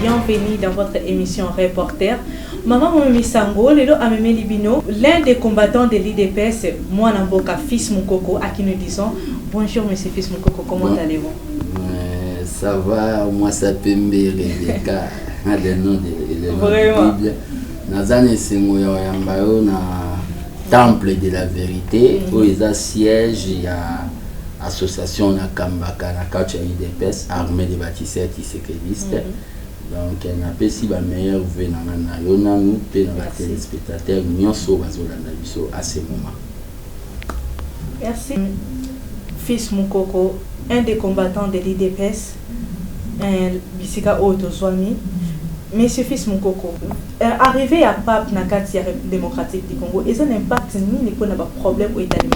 bienvenue dans votre émission Reporter. Maman Misango, Lelo Ameme Libino, l'un des combattants de l'IDPS, moi Namboka, fils Moukoko, à qui nous disons bonjour monsieur fils Moukoko, comment allez-vous? Ça va, moi ça peut me Rebecca, le nom de la Bible. Nazane Sengoyo Yambayo na temple de la vérité, où il y a siège, il y a association na Kambaka, na Kacha IDPS, armée des bâtisseurs tisékélistes. Donc, on a pas si la meilleure venana, on a nous les téléspectateurs, nous sommes à ce moment. Merci. Fils Moukoko, un des combattants de l'IDPS, un Bissika Otozwami. Monsieur Fils Moukoko, arrivé à Pape Nakati démocratique du Congo, est-ce un impact ni pour un problème au État du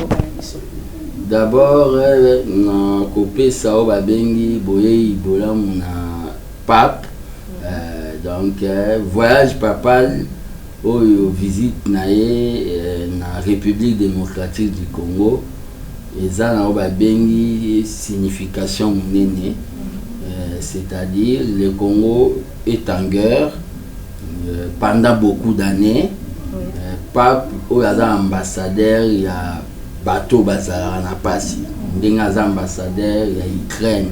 D'abord, na copé sao babengi boye ibola na Pape. Donc voyage papal au visite na République démocratique du Congo et ça na babengi signification munene, c'est-à-dire le Congo est en guerre pendant beaucoup d'années. Pape au ambassadeur il y a bateau bazala na pasi ndenga ambassadeur il y a Ukraine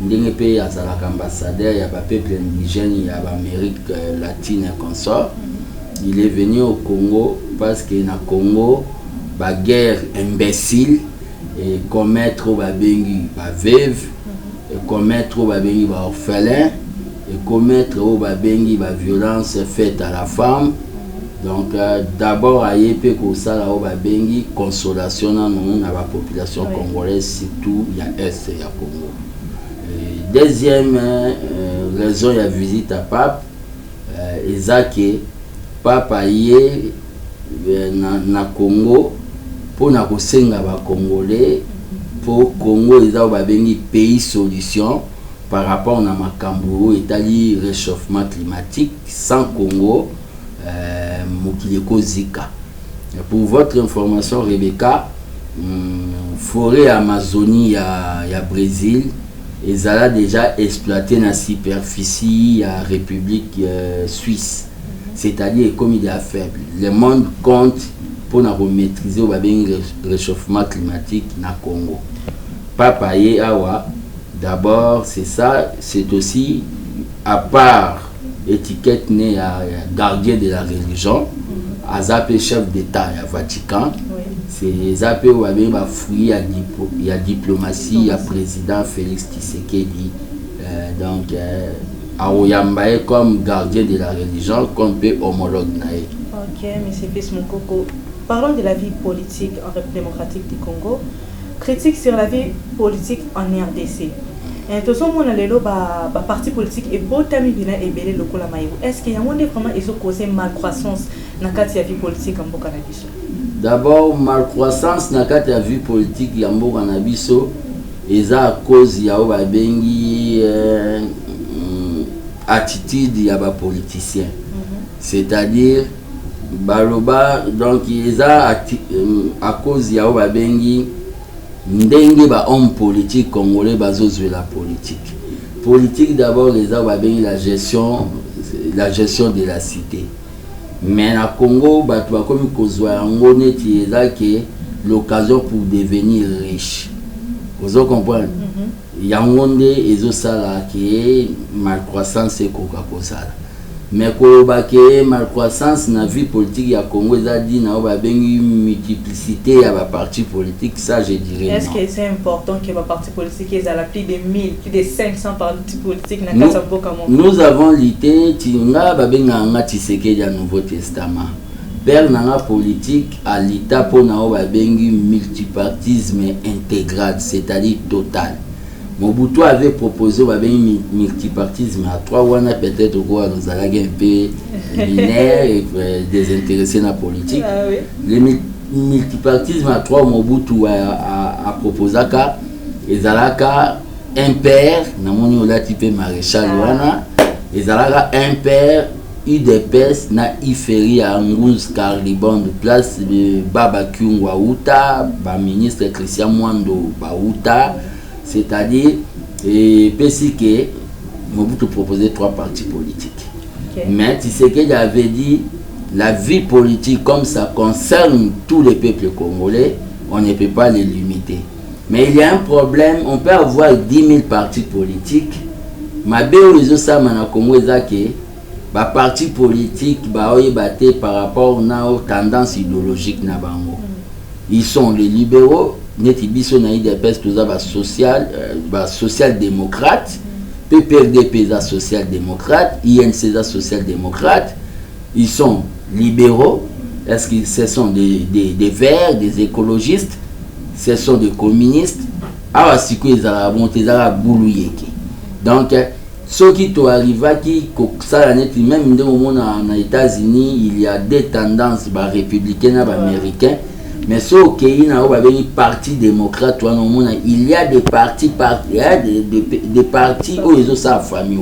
ndenge pe azalaka ambassadeur ya ba peuple indigène ya ba Amérique latine et consort. Il est venu au Congo parce que na Congo ba guerre imbécile et commettre ba bengi ba veuve et commettre ba bengi ba orphelin et commettre ba bengi ba violence faite à la femme. Donc d'abord à yépe ko sala ba bengi consolation na la population congolaise, surtout il y a est ya Congo. Deuxième raison, il y a visite à Pape, Ezake, Pape aye na Congo, pour na kosenga ba Congolais, pour Congo, ils ont bengi pays solution par rapport à makambo etali réchauffement climatique. Sans Congo, Mokileko Zika. Pour votre information, Rebecca, forêt Amazonie à Brésil, ils ont déjà exploité la superficie à République Suisse. C'est-à-dire comme il est faible. Le monde compte pour maîtriser le réchauffement climatique na Congo. Papa Awa, d'abord c'est ça, c'est aussi à part étiquette né à gardien de la religion, à Zapé chef d'État à Vatican. C'est Zapé où il y a diplomatie, il y a président Félix Tshisekedi. Donc, à Oyambaye comme gardien de la religion, comme peu homologue. Ok, M. Fils Moukoko, parlons de la vie politique en République démocratique du Congo. Critique sur la vie politique en RDC. Tout ce monde a parti politique et botami bilan et belé le maïou. Est-ce qu'il y a vraiment ils ont causé malcroissance dans la vie politique en Bokanabiso? D'abord, malcroissance dans la vie politique en Bokanabiso, et ça à cause ya ba bengi attitude ya ba politicien. C'est-à-dire baloba donc ils a à cause ya ba bengi ndenge ba homme politique congolais bazozwe la politique d'abord les a bengi la gestion de la cité. Mais à Congo batu ba komi kozwa ngone ti ezaki l'occasion pour devenir riche. Vous comprenez? Yangonde ezo sala ki malcroissance ekoka kozala. Mais kolobake malcroissance na vie politique ya Congo ezadi na ba bengi multiplicité ya ba parti politique, ça je dirais. Est-ce que c'est important que ba parti politique ait la plus de 1000, plus de 500 partis politiques na kata mboka mo? Nous avons lité tinga ba benga nga Tshisekedi ya Nouveau Testament. Père nanga politique à l'état pour na ba bengi multipartisme intégral, c'est-à-dire total. Mobutu avait proposé un multipartisme à 3 ou peut-être quoi nous allons un peu binaire et désintéressé dans la politique. Ah, oui. Le multipartisme à 3 Mobutu a proposé qu'à un père, namoni ola type maréchal wana, ezalaka un père UDPS na iferi à Ngouz Carlibon de place de Baba Kyungwa Uta, ba ministre Christian Mwando Bauta. C'est-à-dire, et Mobutu proposait 3 partis politiques. Ok. Mais Tshisekedi avait dit, la vie politique, comme ça concerne tous les peuples congolais, on ne peut pas les limiter. Mais il y a un problème, on peut avoir 10 000 partis politiques, mais les partis politiques par rapport aux tendances idéologiques. Ils sont les libéraux, social-démocrate, PPRD social-démocrate, INC social-démocrate. Ils sont libéraux, est-ce que ce sont des verts, des écologistes, ce sont des communistes. Donc, ce qui arrive, même aux États-Unis, il y a des tendances républicaines et américaines. Mais ce qui est un parti démocrate, il y a des partis, des partis où ils ont sa famille.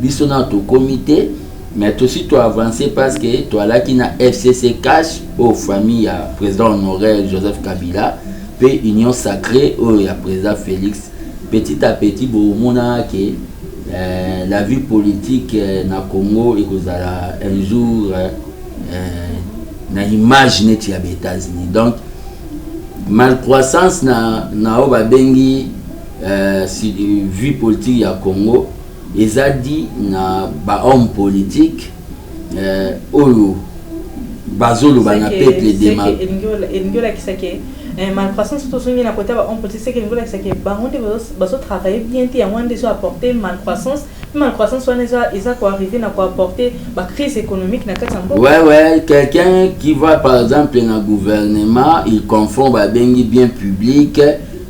Ils sont dans ton comité, mais aussi tu as avancé parce que tu as là qui n'a FCC cash aux familles, président honoraire Joseph Kabila, puis Union Sacrée, où il y a président Félix. Petit à petit, la vie politique na Congo et un jour na image net ya États-Unis. Donc malcroissance na bengi vie politique ya Congo ezadi na ba homme politique oyo bazolo bana peuple démarqué malcroissance tout ce qui n'a côté on peut dire que l'ingénieur c'est que bangonde baso travailler bien ti avant de apporter malcroissance soit ils a quoi arriver n'a quoi apporter ba crise économique na katambo. Ouais, quelqu'un qui va par exemple dans le gouvernement, il confond ba bengi bien public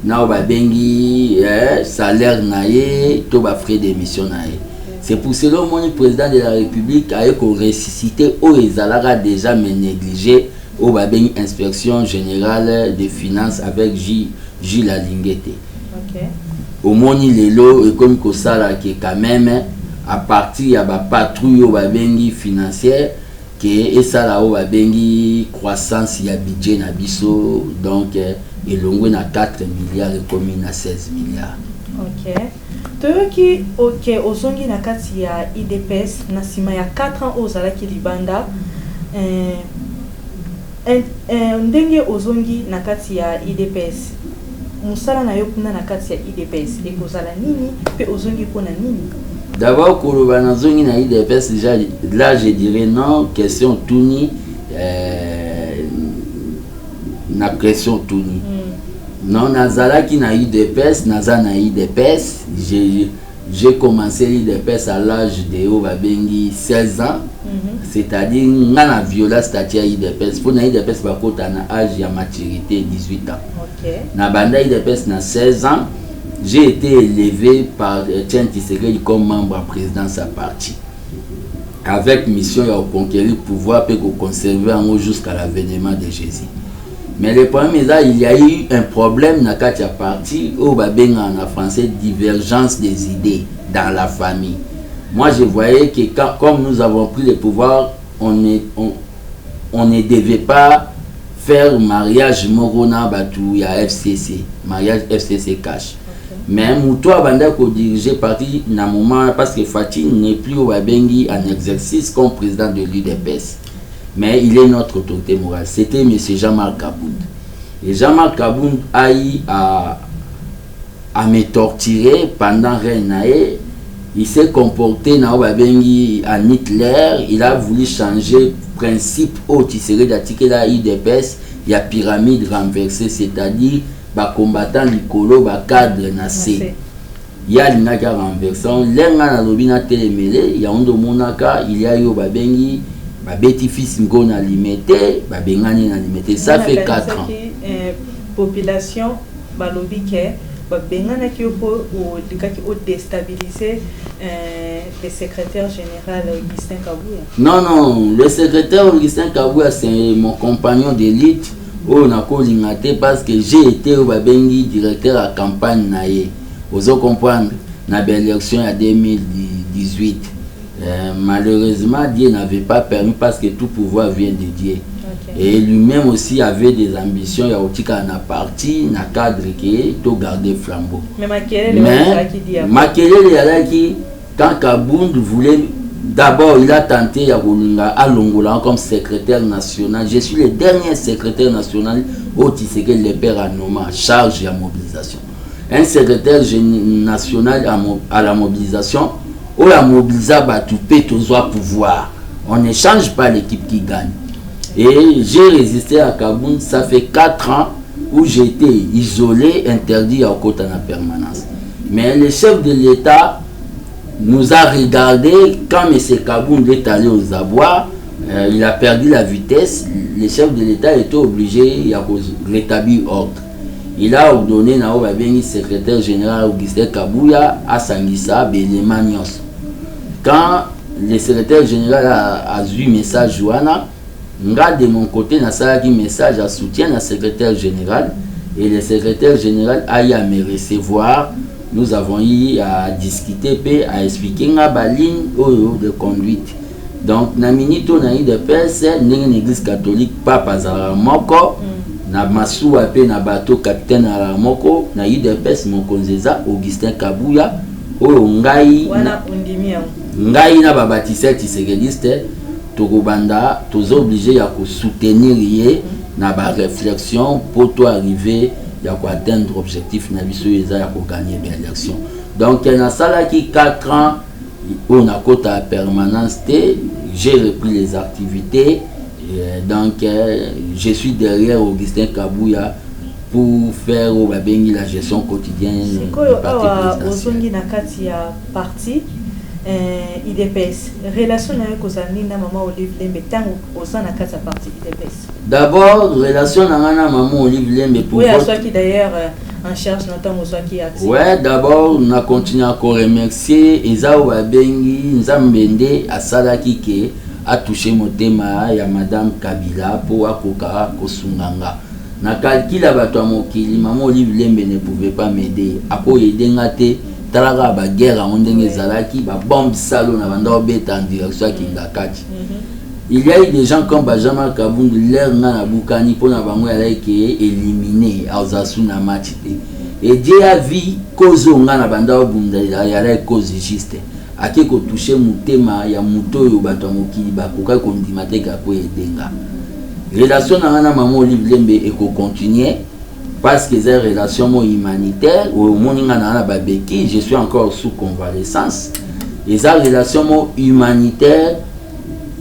na ba bengi salaire naé to ba frais d'émission naé. C'est pour cela que le président de la République a ressuscité au Ezalara déjà mais négligé au inspection générale des finances avec Gilles Alingete. Okay. Au moni lelo et comme que ça qui quand même à partir de la patrouille au financière qui est ça là au croissance il y a budget na biso donc et l'on na 4 milliards et commune à 16 milliards. OK. Toyoki OK ozongi na kati ya IDPS na sima ya 4 ans ozala ki libanda ndenge ozongi na kati ya IDPS musala na yo kuna na kati ya IDPS ekozala nini pe ozongi pona nini? D'abord koloba na zongi na IDPS déjà là je dirais non question tuni na question tuni non nazala ki na IDPS naza na IDPS j'ai commencé l'IDPS à l'âge de 16 ans. C'est-à-dire nga na viola statut ya IDPS pour na IDPS bakota na âge ya maturité 18 ans. OK. Na banda IDPS na 16 ans, j'ai été élevé par Etienne Tshisekedi comme membre à présidence à parti. Avec mission de conquérir le pouvoir et de conserver en haut jusqu'à l'avènement de Jésus. Mais le problème est là, il y a eu un problème dans le parti où en français divergence des idées dans la famille. Moi, je voyais que comme nous avons pris le pouvoir, on ne devait pas faire mariage Morona Batou ya FCC, mariage FCC cash. Mais Moutoua Banda ko diriger parti na moment parce que Fatih n'est plus au Babengi en exercice comme président de l'UDPS. Mais il est notre autorité morale. C'était M. Jean-Marc Kabound. Et Jean-Marc Kabound a eu à me torturer pendant Renae. Il s'est comporté dans Babengi en Hitler. Il a voulu changer principe au Tshisekedi d'article la IDPS. Il y a pyramide renversée, c'est-à-dire les combattants Likolo, les cadres Nassé. Il y a une renversant. L'enga na lobina télémélé. Il y a un monaka. Il y a eu Babengi. Babeti fils ngona limité, babengani na limité. Ça fait 4 ans. Population balobi ke babengana ki po o likaki o déstabiliser le secrétaire général Augustin Kabouya. Non, le secrétaire Augustin Kabouya c'est mon compagnon d'élite. On a colligné parce que j'ai été au babengi directeur à campagne naé. Vous comprendre na belle élection en 2018. Malheureusement, Dieu n'avait pas permis parce que tout pouvoir vient de Dieu. Okay. Et lui-même aussi avait des ambitions. Il y a aussi un parti, un cadre qui est tout garder flambeau. Mais Makelele quand Kabound voulait, d'abord il a tenté à Longola comme secrétaire national. Je suis le dernier secrétaire national au Tshisekedi le père Anoma, charge à mobilisation. Un secrétaire national à la mobilisation, où la mobilisation va tout pouvoir. On ne change pas l'équipe qui gagne. Et j'ai résisté à Kabound, ça fait 4 ans où j'étais isolé, interdit à côté en permanence. Mais le chef de l'État nous a regardé quand M. Kabound est allé aux abois, il a perdu la vitesse, le chef de l'État était obligé de rétablir ordre. Il a ordonné le secrétaire général Augustin Kabouya à Sangissa Belemanios. Quand le secrétaire général a vu message Joana, de mon côté, na salaki message à soutien à secrétaire général et le secrétaire général a eu à me recevoir. Nous avons eu à discuter et à expliquer la ligne de conduite. Donc, na minito na eu de PS, une église catholique, Papa Zaramoko, na Massoua pe na bateau capitaine Aramoko, na eu de PS mon konzeza Augustin Kabouya, ngai na babatisseur Tshisekidiste. Togobanda, tous obligés à soutenir lié na ba réflexion pour toi arriver à atteindre l'objectif na biso eza pour gagner l'élection. Donc il y a ça qui 4 ans on a côté à permanence, j'ai repris les activités donc je suis derrière Augustin Kabouya pour faire la gestion quotidienne du parti IDPS. Relation avec Kozani na maman Olive Lembe tant au sein de la partie IDPS. D'abord, relation avec maman Olive Lembe pour. Oui, à ceux qui d'ailleurs en charge notamment ceux qui actifs. Ouais, d'abord, on a continué à remercier Ezao Babengi, Nzambende, à Salaki qui a touché mon thème à Madame Kabila pour Akoka Kosunganga. Na calcul à Batomokili, maman Olive Lembe ne pouvait pas m'aider. Après, aider ngate. Talaga ba guerre a ondenge zalaki ba bombe salo na banda obeta en direction ya Kingakati. Il y a eu des gens comme Benjamin Kabound l'air na bukani pour na bango ya qui est éliminé à Osasuna match. Et Dieu a vu cause nga na banda obunda ya la cause juste. Ake ko toucher mutema ya muto yo bato mokili ba koka ko ndimate ka po edenga. Relation na maman Olive Lembe et ko continuer. Parce que c'est une relation humanitaire, je suis encore sous convalescence. Et c'est une relation humanitaire,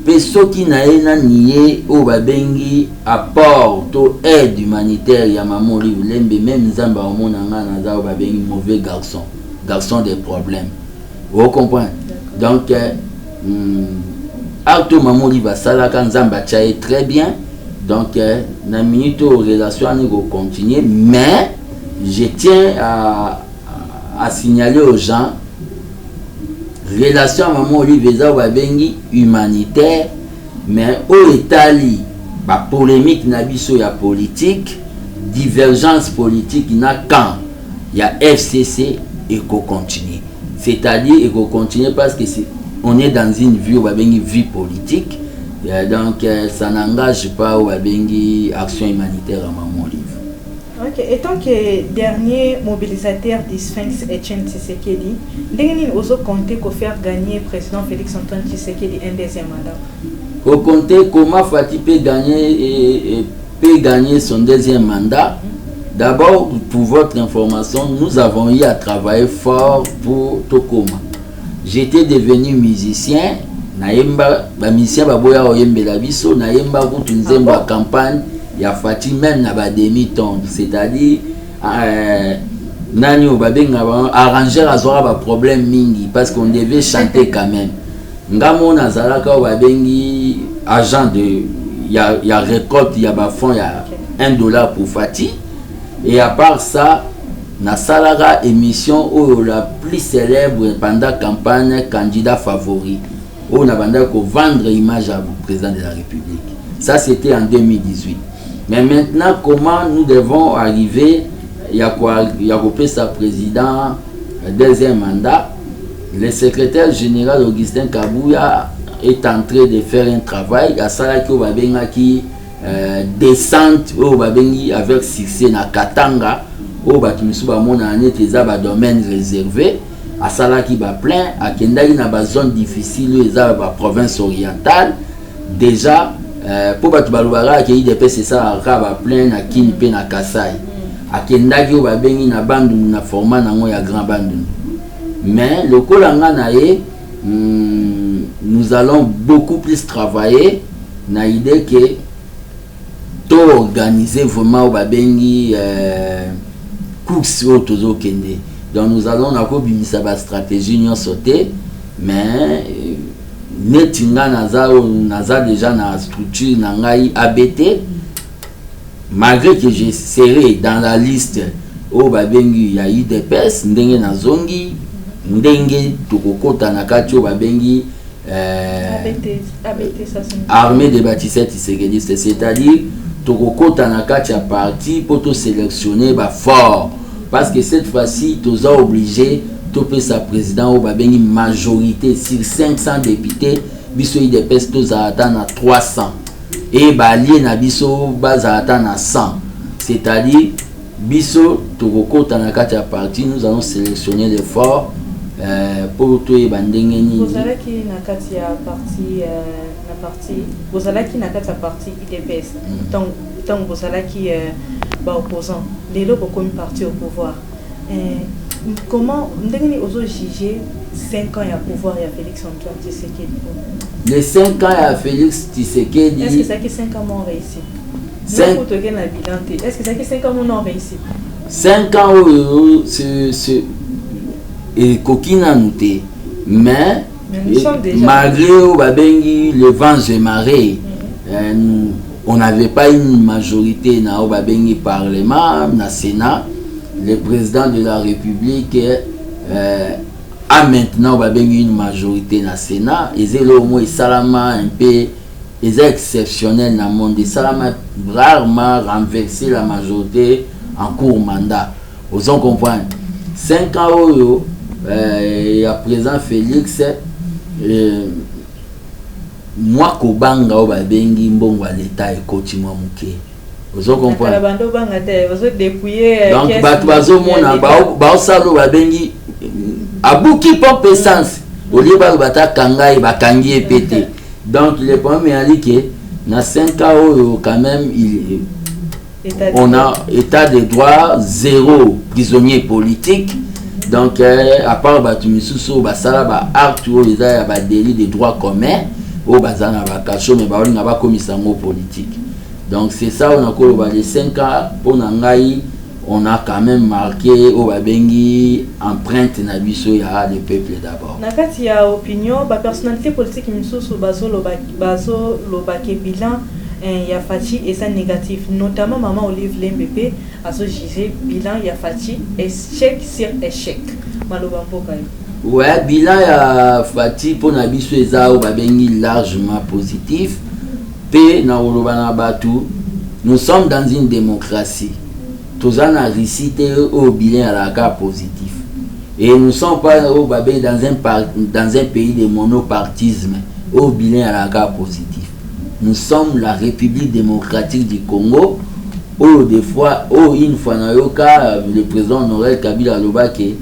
ceux qui n'ont nié au babengi apport to aide humanitaire, il y a maman Olive Lembe, même Zamba au monde en babengi mauvais garçon des problèmes. Vous comprenez? Donc, Arto maman Olive Salaka Zamba tchaye très bien. Donc, la minute aux relations vont continuer, mais je tiens à signaler aux gens, relation à maman Olive Zawabengi humanitaire, mais au Italie, la polémique n'a pas politique, divergence politique n'a quand il y a FCC et qu'on continue. C'est-à-dire et qu'on continue parce que on est dans une vie politique. Donc ça n'engage pas ou action humanitaire à Maman Olive. Ok, et tant que dernier mobilisateur du Sphinx Etienne Tshisekedi, vous aussi compter pour faire gagner le président Félix Antoine Tshisekedi un deuxième mandat. Vous comptez comment Fatih peut gagner son deuxième mandat. D'abord, pour votre information, nous avons eu à travailler fort pour Tokoma. J'étais devenu musicien. Naemba ba musicien ba boya oyembela biso naemba kutu nzembo ya campagne ya Fati même na ba demi-ton, c'est-à-dire nani obabenga ba arranger azora ba problème mingi parce qu'on devait chanter quand même. Ngamo nazalaka obabengi agent de ya récolte ya ba fonds ya $1 pour Fati et à part ça na salaga émission où la plus célèbre pendant campagne candidat favori. On a vendre l'image au président de la République. Ça, c'était en 2018. Mais maintenant, comment nous devons arriver, il y a sa président, deuxième mandat. Le secrétaire général Augustin Kabouya est en train de faire un travail. À ça, qui descente avec succès na Katanga, au domaine réservé. asalaki ba plein akendaki na ba zone difficile eza ba province orientale déjà pour bato balobaka ke IDPS esalaka ba plein na Kini mpe na Kasai akendaki oyo babengi na Bandundu na format nango ya Grand Bandundu. Mais lokola nga na ye nous allons beaucoup plus travailler na idée que to organiser vraiment oyo babengi course oyo tozokende. Donc nous allons nakobimisa ba stratégie nyonso te, mais neti nga naza déjà na structure na ngai ABT, malgré que je serai dans la liste oyo babengi ya IDPS ndenge nazongi ndenge tokokota na kati oyo babengi armée de bâtisseurs tisekedistes, c'est-à-dire tokokota na kati ya parti pour to sélectionner ba fort. Parce que cette fois-ci, tu as obligé de faire président ou une majorité sur 500 députés, biso IDPS tu as atteint 300 et balié na biso bas atteint 100. C'est-à-dire biso tokoko na kati ya parti, nous allons sélectionner les forts pour tout bandengeni. Vous allez qui na kati ya parti vous allez qui na kati ya parti IDPS. Donc vous allez qui opposant les locaux comme parti au pouvoir. Comment vous avez jugé 5 ans à pouvoir et à Félix Antoine Tshisekedi? Les 5 ans à Félix Tshisekedi. Est-ce que ça qui 5 ans ont réussi? Est-ce que ça qui 5 ans ont réussi? 5 ans c'est et coquina nouté, mais malgré le vent et marée, on n'avait pas une majorité dans le Parlement, dans le Sénat. Le président de la République a maintenant une majorité dans le Sénat. Et c'est au moins un peu exceptionnel dans le monde. Et ça a rarement renversé la majorité en court mandat. Vous comprenez? 5 ans, à présent Félix, moi kobanga o babengi mbongo à l'état ekoti mwa muke ozo comprendre donc bato bazomona baosalo babengi abuki pompe essence olie bata kangai bakangi epete. Donc le problème a dit que na 5 ans quand même on a état de droit, 0 prisonnier politique. Donc à part bato misusu basala ba acte ou les délit de droit commun au bazana ba kacho mais ba olinga ba komisango politique. Donc c'est ça on a les 5 ans pour nangai on a quand même marqué au babengi empreinte na biso ya le peuple d'abord. Nakati ya opinion ba personnalité politique misusu bazo lobake bilan ya Fachi et ça négatif, notamment maman Olive Lembebe a ce jugé bilan ya Fachi échec sur échec. Maloba mboka. Ouais, bilan ya Fachi pour na biso eza o babengi largement positif. Pe na olobana batu, nous sommes dans une démocratie. Tous en a récité au bilan à la cas positif. Et nous ne sommes pas au babé dans un pays de monopartisme au bilan à la cas positif. Nous sommes la République démocratique du Congo où des fois, une fois le président Honoré Kabila Lobake,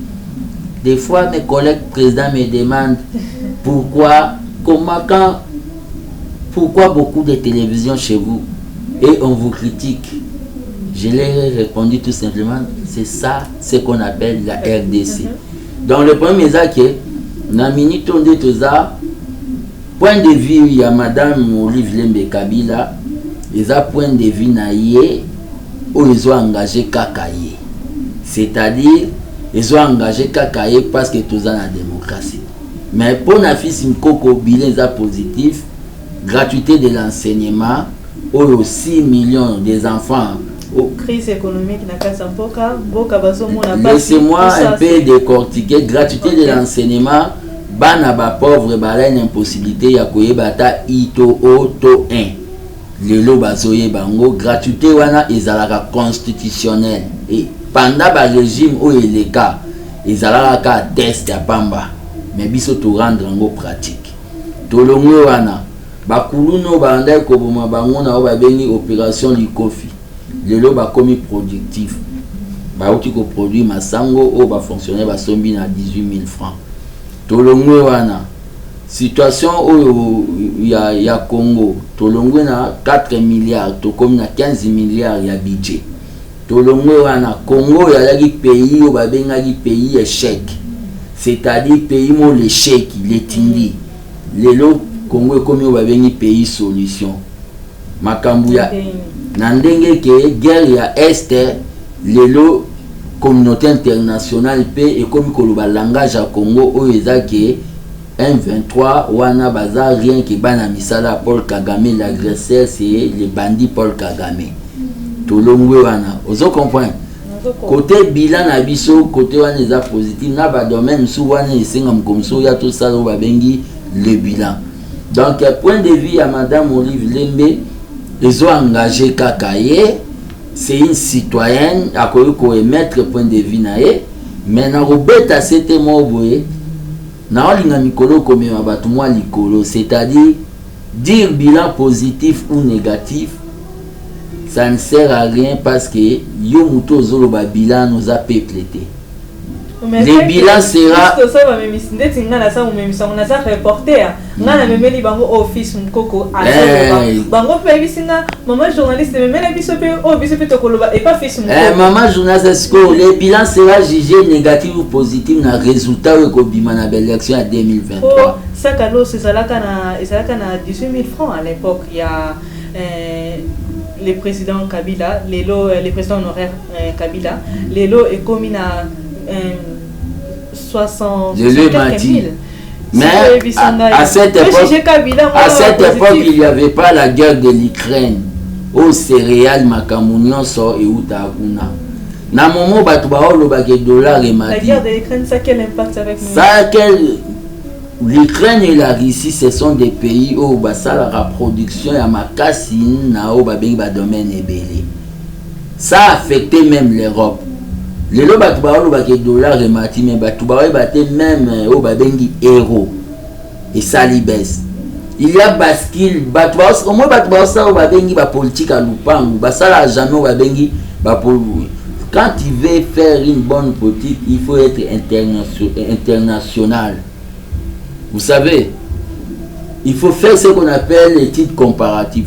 des fois mes collègues présidents me demandent pourquoi beaucoup de télévisions chez vous et on vous critique. Je leur ai répondu tout simplement, c'est ça ce qu'on appelle la RDC. Donc le premier c'est que na minute on dit tout ça. Point de vue, il y a Madame Olive Lembe Kabila, ils ont point de vue naïe où ils ont engagé Kakaye. C'est-à-dire, ils ont engagé Kakaye parce que tous en la démocratie. Mais pour la fille Simkoko, bilan positif, gratuité de l'enseignement, où 6 millions des enfants. Crise économique, laissez-moi un peu décortiquer, gratuité de l'enseignement. Bana ba pauvre bala une impossibilité ya koyeba ta ito to 1 lelo bazoye bango gratuité wana ezalaka constitutionnel et pendant ba régime o eleka ezalaka ka test ya pamba mais biso to rendre ngo pratique to longo wana bakuluno banda ko boma bango na ba bengi opération likofi lelo ba komi productif bauti ko produit masango o ba fonctionnaire ba sombi na 18 000 francs tolongwe wana situation oyo ya Congo tolongwe na 4 milliards to comme na 15 milliards ya budget tolongwe wana Congo ya laki pays o ba bengaki pays échec, c'est-à-dire pays mo l'échec les tindi lelo Congo comme o ba bengi pays solution makambu ya na ndenge ke guerre ya este lelo communauté internationale pe et comme koloba langage à Congo oyo ezaki M23 wana baza rien que bana misala Paul Kagame l'agresseur c'est les bandits Paul Kagame tolongwe wana ozo comprendre côté bilan na biso côté wana eza positif na ba domaine sou wana esenga mkomso ya to sala ba bengi le bilan donc point de vue à madame Olive Lembe ils ont engagé Kakaye, c'est une citoyenne à quoi émettre point de vue nae, mais na robeta c'était moboé, na olinga mikolo comme abatu moi likolo, c'est-à-dire dire bilan positif ou négatif, ça ne sert à rien parce que yo muto zolo ba bilan nous a peuplé. Le bilan sera reporter ngana memeli bango office mkoko bango pe bisinga maman journaliste memeli biso pe o biso pe tokoloba et pas fils mkoko maman journaliste ko le bilan sera jugé négatif ou positif na résultat ko bima na élection à 2023 ça kalo c'est ça là kana 18 000 francs à l'époque il y a le président Kabila le président honoraire Kabila lelo est commis à 60 000. Mais à cette époque, il n'y avait pas la guerre de l'Ukraine. Au céréales, Makamounion sort et Outakuna. Na moment dollar et la guerre de l'Ukraine, ça quel impact avec nous? Ça l'Ukraine et la Russie, ce sont des pays où la production et makasi na o domaine ébélé. Ça a affecté même l'Europe. Les lois de dollars et mati mais même au babengi euro et ça baisse. Il y a bascule au moins ça au babengi ba politique à lupangu ça la jamais au babengi quand il veut faire une bonne politique il faut être international. Vous savez, il faut faire ce qu'on appelle l'étude comparative.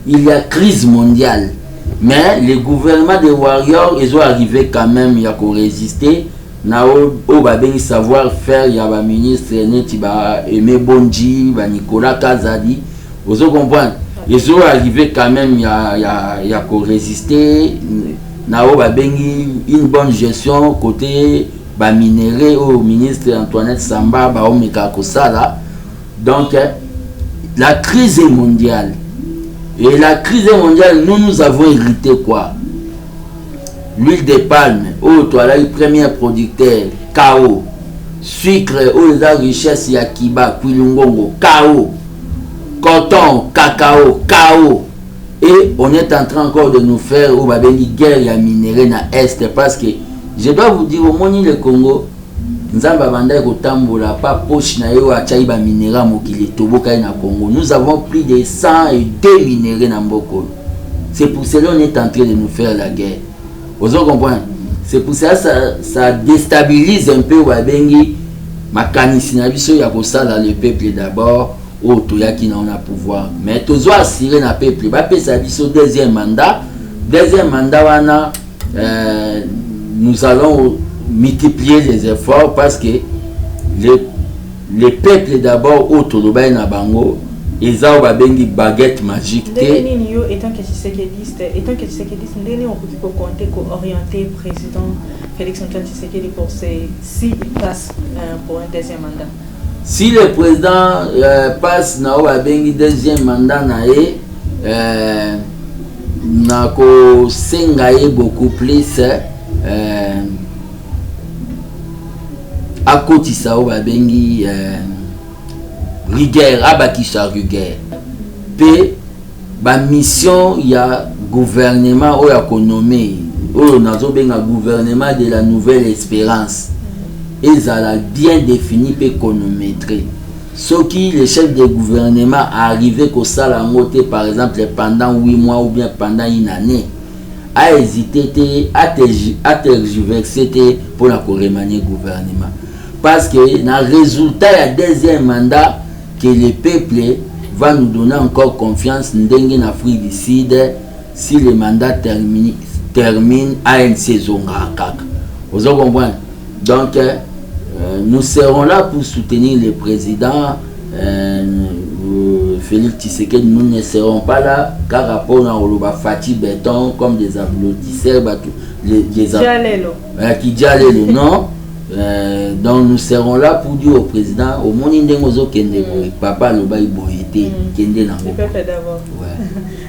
Il y a crise mondiale. Mais les gouvernements des warriors, ils ont arrivé quand même, il y a qu'à résister. Au babeng savoir faire, il y a un ministre, Aimé Bonji, Nicolas Kazadi. Vous comprenez? Ils ont arrivé quand même, il y a qu'à résister. Nao babengi une bonne gestion côté minéré au ministre Antoinette Samba, Omeka Kosala. Donc, la crise est mondiale. Et la crise mondiale, nous avons hérité quoi? L'huile de palme, toi là, le premier producteur, KO. Sucre, la richesse, Yakiba, Kwilungongo, KO. Coton, cacao, KO. Et on est en train encore de nous faire une guerre minérale dans l'Est. Parce que, je dois vous dire, au moins le Congo, nous avons plus de 102 minéraux dans Mboko. C'est pour cela qu'on est en train de nous faire la guerre. Vous comprenez? C'est pour ça que ça déstabilise un peu ma canissinabiso ya kosala le peuple d'abord au toya qui n'a pouvoir. Mais toujours assurer le peuple. Ça biso deuxième mandat wana nous allons multiplier les efforts parce que les peuples d'abord au Tolobaï na bango ils ont une baguette magique. Étant que Tshisekedi, on peut compter pour orienter le président Félix Antoine Tshisekedi pour s'il passe pour un deuxième mandat. Si le président passe na deuxième mandat na ko sengaye beaucoup plus à côté ça babengi rigueur abakisa rigueur pe ba mission ya gouvernement oyo économie oyo nazo benga gouvernement de la nouvelle espérance ils ont bien défini pe chronométré ce qui les chefs de gouvernement arrivé qu'au salangote par exemple pendant 8 mois ou bien pendant une année a hésité à tergiverser pour la remanier gouvernement. Parce que dans le résultat du deuxième mandat, que le peuple va nous donner encore confiance en Afrique du Sud si le mandat termine à une saison. Vous comprenez? Donc, nous serons là pour soutenir le président Félix Tshisekedi. Nous ne serons pas là car rapport à Fatih Béton comme des applaudisseurs qui dialent non. Donc nous serons là pour dire au président au monde papa le bail boyete kende na le peuple d'abord.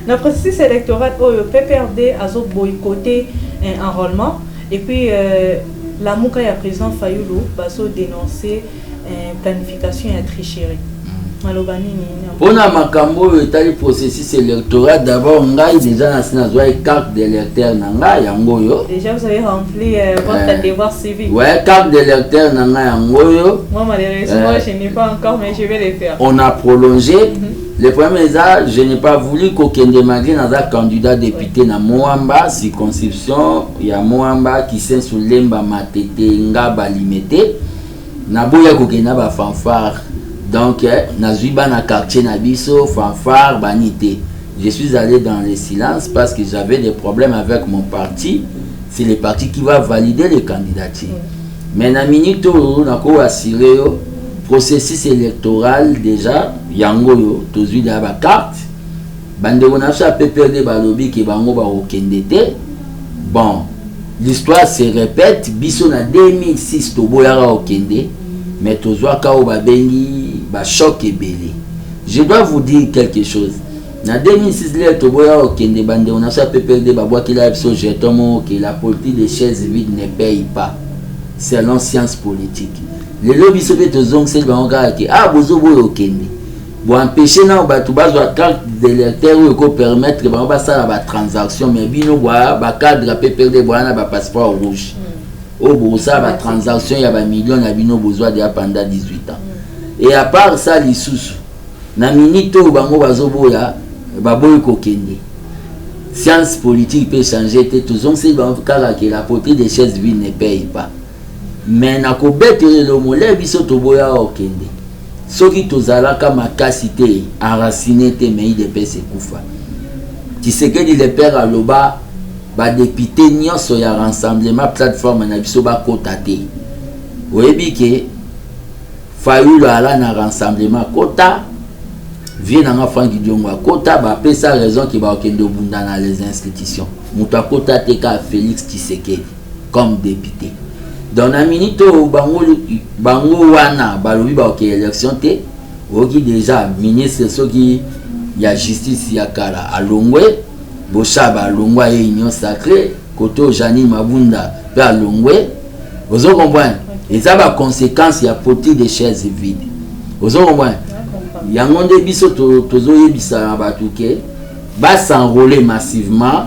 Le processus électoral le PPRD a boycotté un enrôlement et puis la Mouka ya président Fayoulou va dénoncer planification et tricherie. Pour la makambo le processus électoral d'abord ngai déjà na carte d'électeur nanga yango. Déjà vous avez rempli votre devoir civique. Ouais, carte d'électeur nanga yango. Moi malheureusement je n'ai pas encore mais je vais le faire. On a prolongé. Le premier je n'ai pas voulu qu'aucun malgré dans candidat député na Moamba circonscription ya Moamba qui s'est sous lemba matete ngaba limité na boya kokena ba fanfare. Donc, nazuiba na quartier nabiso, fanfare, banité. Je suis allé dans le silence parce que j'avais des problèmes avec mon parti. C'est le parti qui va valider les candidatures. Mais na minute où on a assuré le processus électoral déjà, yango yo, tozui da ba carte. Bande on a fait PPRD balobi ki bango ba okendete. Bon, l'histoire se répète. Biso na 2006 to boyara okende. Mais tozwa ka o babengi choc et belé. Je dois vous dire quelque chose. En 2006, on a fait PPRD que la politique des chaises vides ne paye pas. C'est l'ancienne politique. Les lobbies soviétiques c'est que ah bozo boyo kende. Pour empêcher na batu bazwa carte d'électeur ou permettre ba ça la transaction mais bino ba cadre PPRD na ba passeport rouge. Au boursa ba transaction ya ba millions na bino besoin de pendant 18 ans. Et à part ça, les sous, na minito bango bazoboya baboy kokende. Science politique peut changer, toujours c'est que la politique des chaises vides ne paye pas. Mais na ko betere le molé biso to boya okende. Soki tozalaka makasité enraciné te mais de pese kufa. Tshisekedi le père aloba ba député nyonso ya rassemblement plateforme na biso ba kotate. Oyebi ke Fayoulou ala na rassemblement kota vient dans Franck Diongo kota ba pesa raison qui va okende bunda dans les institutions. Muta kota teka Félix Tshisekedi comme député. Dans la minute bango wana balobi ba ok élection te oki déjà ministre soki ya justice ya kala alongwe boshaba alongwa ye union sacrée koto Jani Mabunda pe alongwe vous comprenez. Et ça va conséquence, il y a politique des chaises vides. Vous comprenez? Il y a un monde biso tozo yebisa batuke va s'enrôler massivement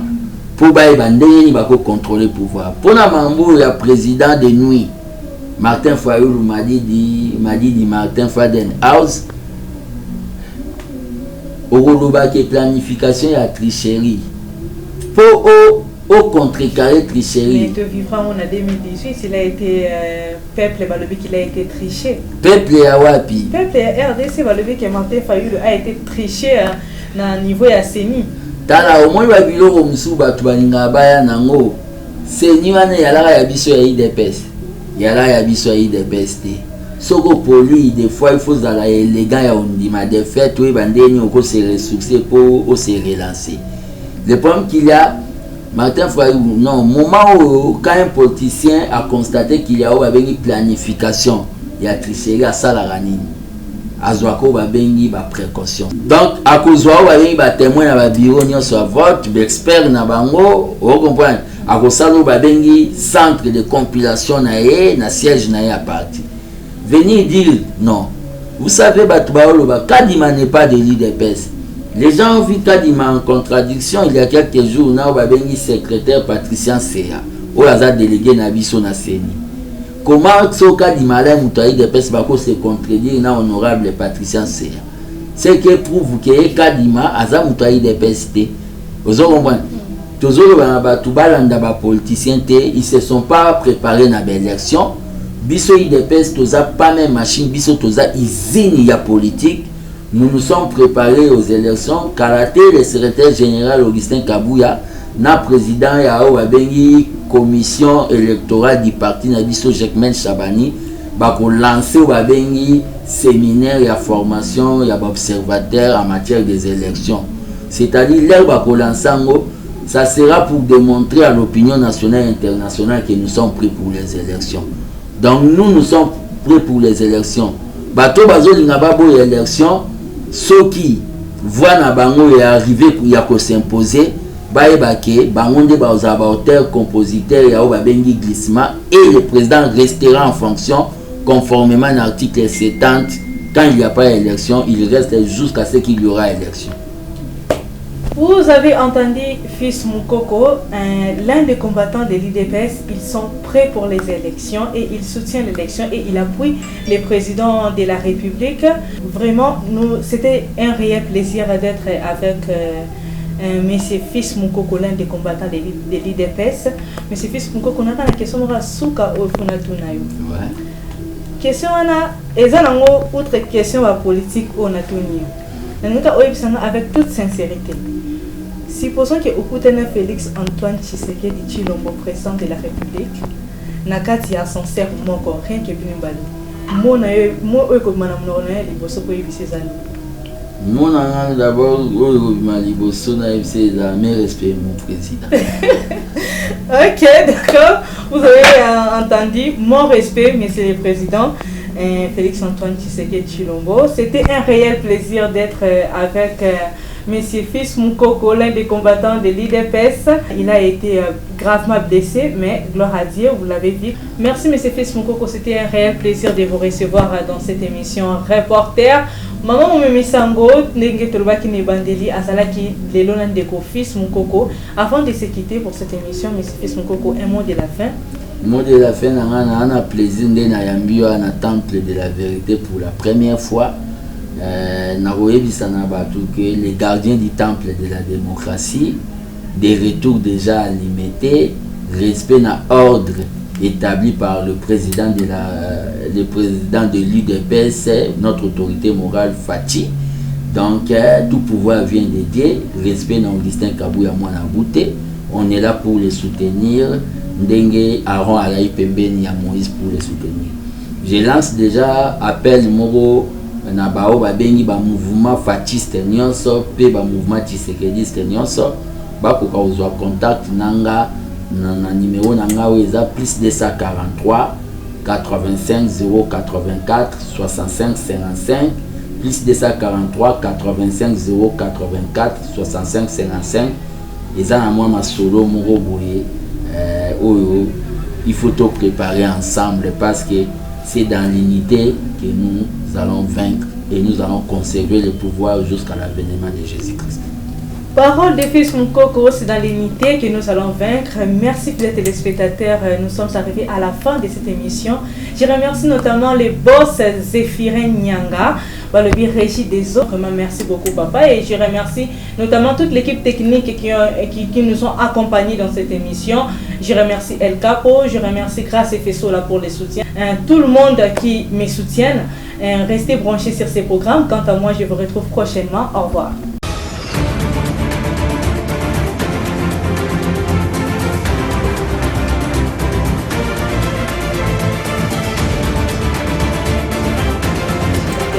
pour contrôler le pouvoir. Pour la mambo, il y a président de nuit Martin Fayoulou m'a dit Martin Faden House au planification et la tricherie. Pour au contrecarrer tricherie. Mais vivra en 2018, il a été peuple balobi qu'il a été triché. Peuple à wapi. Peuple RDC balobi que Martin Fayoulou a été triché na niveau ya CENI. Tala au moins ba biloko musu batu balinga baya nango. CENI wana yala ya biso ya IDPS. Yala ya biso ya IDPS te. Soko poli des fois il faut la élégant ya ondima de fait oui bandeni oko se ressourcer pour se relancer. Le problème qu'il y a Martin Fayoulou, non, moment où quand un politicien a constaté qu'il y a une planification, il y a tricherie à Salaranine. Azwako babengi ba précaution. Donc à cause babengi ba témoin na ba bureau nyonso vote, expert na bango, vous comprenez? À cause babengi centre de compilation na siège na ya parti. Venir dire non. Vous savez Batoubaolo Kadima n'est pas de l'IDPS. Les gens ont vu Kadima en contradiction il y a quelques jours. Now babengi secrétaire Patricien Seya. Ou a délégué Nabiso na Seni. Comment so Kadima la Moutaï de PES bako se contredire na honorable Patricien Seya. C'est que prouve que Kadima a Moutaï de PST. Vous comprenez? Tozolo balanda ba politiciens ils se sont pas préparés na l'élection. Biso IDPS toza pas même machine, biso toza usine ya politique. Nous nous sommes préparés aux élections. Karaté, le secrétaire général Augustin Kabouya, na président ya Bengi commission électorale du parti na biso Jekmen Chabani, bako lancer Bengi séminaire ya formation ya observateur en matière des élections. C'est-à-dire l'air bako lansango, ça sera pour démontrer à l'opinion nationale et internationale que nous sommes prêts pour les élections. Donc nous sommes prêts pour les élections. Bato bazo lingababo élection, ceux qui voient na bango et arriver pour s'imposer, baebake bangonde bazaba auteur compositeur ya babengi glissement et le président restera en fonction conformément à l'article 70. Quand il n'y a pas élection, il reste jusqu'à ce qu'il y aura élection. Vous avez entendu Fils Moukoko, l'un des combattants de l'IDPS. Ils sont prêts pour les élections et ils soutiennent l'élection et il appuie le président de la République. Vraiment, c'était un réel plaisir d'être avec Monsieur Fils Moukoko, l'un des combattants de l'IDPS. Monsieur Fils Moukoko, on a la question de Souka au Funatunayo. Question outre question politique au Natunio. Avec toute sincérité. Supposons que Okutana Félix Antoine Tshisekedi Tshilombo, président de la République, Nakati a son cerf moko, rien que Binimbali. Moi, comme Madame Noronel, il faut que ces années. Mon d'abord, mes respects, mon président. Ok, d'accord. Vous avez entendu mon respect, monsieur le président. Félix Antoine Tshisekedi Tshilombo. C'était un réel plaisir d'être avec Monsieur Fils Moukoko, l'un des combattants de l'IDPS. Il a été gravement blessé, mais gloire à Dieu, vous l'avez vu. Merci Monsieur Fils Moukoko, c'était un réel plaisir de vous recevoir dans cette émission Reporter. Maman Mimisango, Nenge Tolbaki Nebandeli, Azalaki, Lelonan Deko, Fils Moukoko. Avant de se quitter pour cette émission, Monsieur Fils Moukoko, un mot de la fin. Mot de la fin, on a plaisir de Nayambio à temple de la vérité pour la première fois. Les gardiens du temple de la démocratie, des retours déjà limités, respect à ordre établi par le président de l'UDPS, notre autorité morale Fati. Donc tout pouvoir vient de Dieu, respect à Augustin Kabouya Mwanabouté. On est là pour les soutenir. Ndengue Aaron Alaï Pembeni à Moïse pour les soutenir. Je lance déjà appel Moro Nabao Babengi ba mouvement fatiste nyonso pe ba mouvement Tshisekediste nyonso ba ko ka contact nanga na numéro nanga weza plus 243 85 084 65 55 plus 243 85 084 65 55 eza na moi masolo moko boye. Il faut tout préparer ensemble parce que c'est dans l'unité que nous allons vaincre et nous allons conserver le pouvoir jusqu'à l'avènement de Jésus-Christ. Parole de Fils Moukoko, c'est dans l'unité que nous allons vaincre. Merci les téléspectateurs, nous sommes arrivés à la fin de cette émission. Je remercie notamment les boss Zéphirin Nyanga, le bien régi des autres. Merci beaucoup papa et je remercie notamment toute l'équipe technique qui nous ont accompagnés dans cette émission. Je remercie El Capo, je remercie Grâce et Fessola pour le soutien. Tout le monde qui me soutient, restez branchés sur ces programmes. Quant à moi, je vous retrouve prochainement. Au revoir.